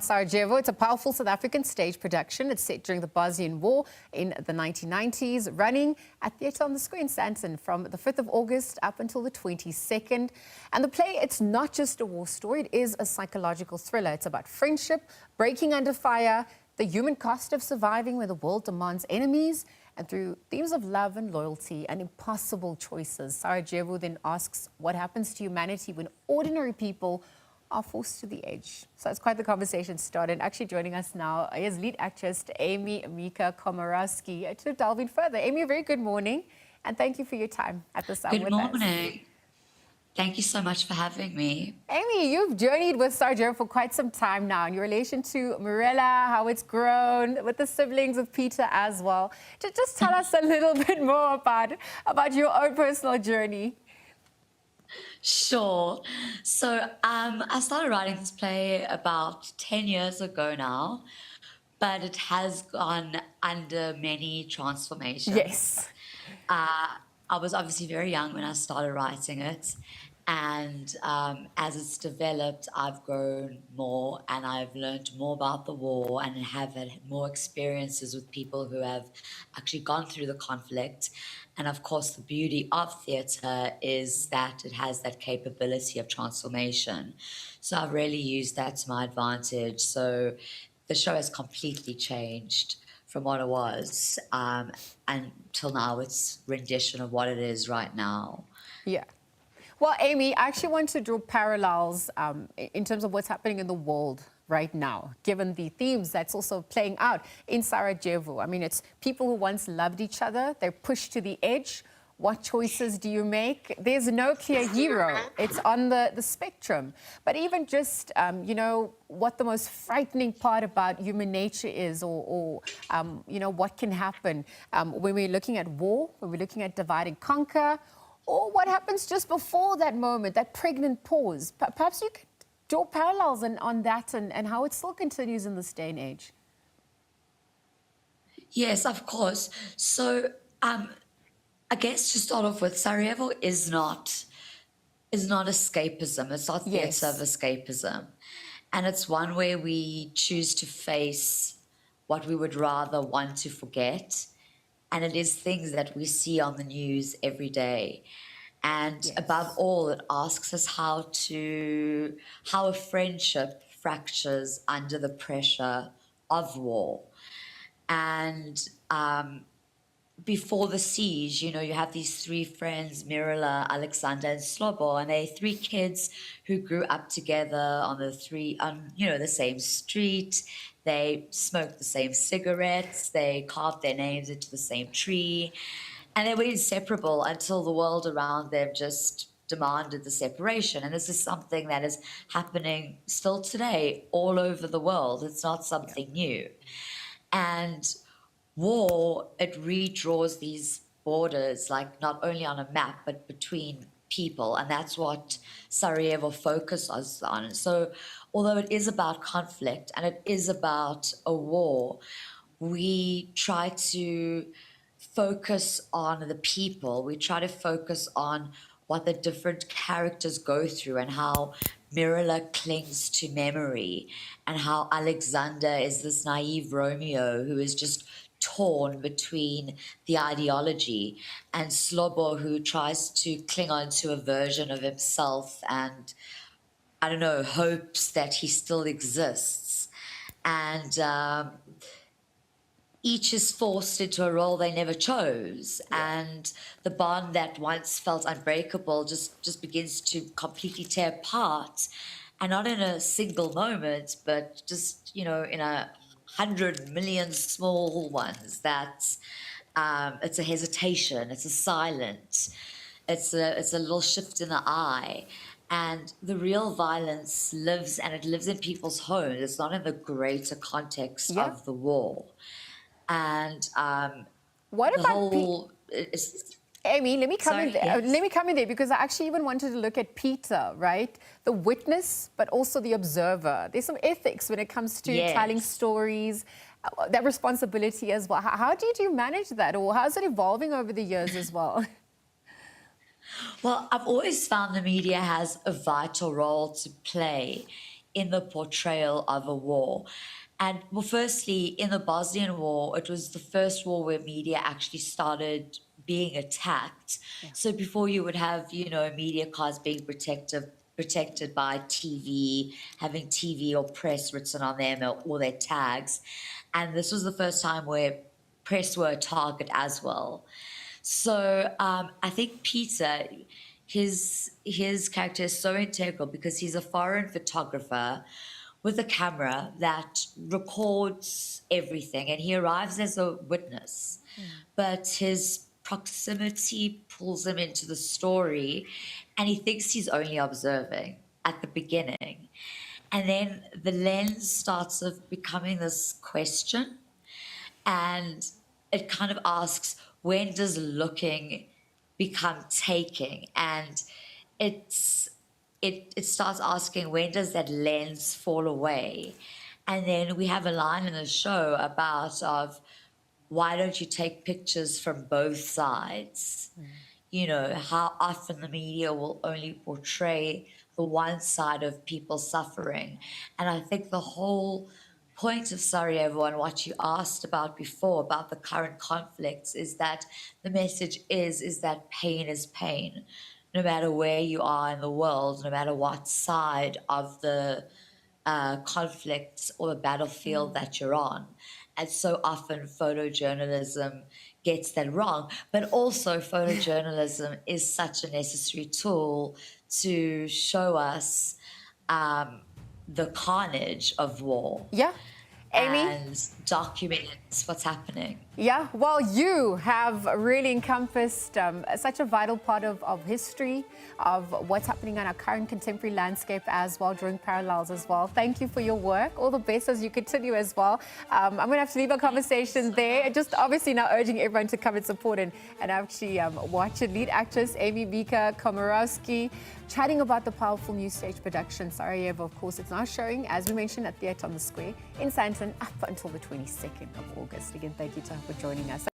Sarajevo. It's a powerful South African stage production. It's set during the Bosnian War in the 1990s, running at Theatre on the Square in Sandton from the 5th of August up until the 22nd. And the play, it's not just a war story, it is a psychological thriller. It's about friendship, breaking under fire, the human cost of surviving where the world demands enemies, and through themes of love and loyalty and impossible choices. Sarajevo then asks what happens to humanity when ordinary people are forced to the edge. So it's quite the conversation started. Actually joining us now is lead actress Aimèe Mica Komorowsky. To delve in further, Aimèe, a very good morning, and thank you for your time at the Sun with us. Good morning. Thank you so much for having me. Aimèe, you've journeyed with Sarajevo for quite some time now, in your relation to Mirella, how it's grown, with the siblings, with Peter as well. Just tell us a little bit more about your own personal journey. Sure. So I started writing this play about 10 years ago now, but it has gone under many transformations. Yes. I was obviously very young when I started writing it, and as it's developed, I've grown more and I've learned more about the war and have had more experiences with people who have actually gone through the conflict. And of course, the beauty of theatre is that it has that capability of transformation. So I've really used that to my advantage. So the show has completely changed from what it was, and till now it's rendition of what it is right now. Yeah. Well, Aimèe, I actually want to draw parallels in terms of what's happening in the world right now, given the themes that's also playing out in Sarajevo. I mean, it's people who once loved each other, they're pushed to the edge. What choices do you make? There's no clear hero. It's on the spectrum. But even just, you know, what the most frightening part about human nature is, or you know, what can happen when we're looking at war, when we're looking at divide and conquer, or what happens just before that moment, that pregnant pause. Perhaps you could draw parallels on that and how it still continues in this day and age. Yes, of course. So I guess to start off with, Sarajevo is not escapism. It's not theatre of escapism. And it's one where we choose to face what we would rather want to forget. And it is things that we see on the news every day. And above all, it asks us how a friendship fractures under the pressure of war. And before the siege, you know, you have these three friends, Mirella, Alexander, and Slobo, and they're three kids who grew up together on the same street. They smoked the same cigarettes. They carved their names into the same tree, and they were inseparable until the world around them just demanded the separation. And this is something that is happening still today all over the world. It's not something new. And war, it redraws these borders, like not only on a map, but between people. And that's what Sarajevo focuses on. So although it is about conflict and it is about a war, we try to focus on the people. We try to focus on what the different characters go through and how Mirella clings to memory and how Alexander is this naive Romeo who is just torn between the ideology, and Slobo, who tries to cling on to a version of himself and, I don't know, hopes that he still exists. And each is forced into a role they never chose. And the bond that once felt unbreakable just begins to completely tear apart. And not in a single moment, but just, you know, in 100 million small ones. That it's a hesitation, it's a silence, it's a little shift in the eye. And the real violence lives, and it lives in people's homes. It's not in the greater context of the war. And what about Aimèe, let me come in there. Let me come in there, because I actually even wanted to look at Peter, right? The witness, but also the observer. There's some ethics when it comes to telling stories, that responsibility as well. How did you manage that, or how's it evolving over the years as well? Well, I've always found the media has a vital role to play in the portrayal of a war. And well, firstly, in the Bosnian War, it was the first war where media actually started being attacked. Yeah. So before you would have, media cars being protected by TV, having TV or press written on them or their tags. And this was the first time where press were a target as well. So I think Peter, his character is so integral because he's a foreign photographer with a camera that records everything, and he arrives as a witness. But his proximity pulls him into the story, and he thinks he's only observing at the beginning. And then the lens starts of becoming this question, and it kind of asks, when does looking become taking? And it starts asking, when does that lens fall away? And then we have a line in the show about of, why don't you take pictures from both sides? How often the media will only portray the one side of people suffering. And I think the whole point of Sarajevo and what you asked about before, about the current conflicts, is that the message is that pain is pain. No matter where you are in the world, no matter what side of the conflict or the battlefield that you're on. And so often photojournalism gets that wrong, but also photojournalism is such a necessary tool to show us the carnage of war. Yeah. Aimee? And document what's happening. Yeah, well, you have really encompassed such a vital part of history, of what's happening on our current contemporary landscape as well, drawing parallels as well. Thank you for your work. All the best as you continue as well. I'm going to have to leave our conversation there. Just obviously now urging everyone to come and support and actually watch it. Lead actress Aimèe Mica Komorowsky chatting about the powerful new stage production, Sarajevo. Of course, it's now showing, as we mentioned, at Theatre on the Square in Sandton up until the 22nd of August. Again, thank you to her for joining us.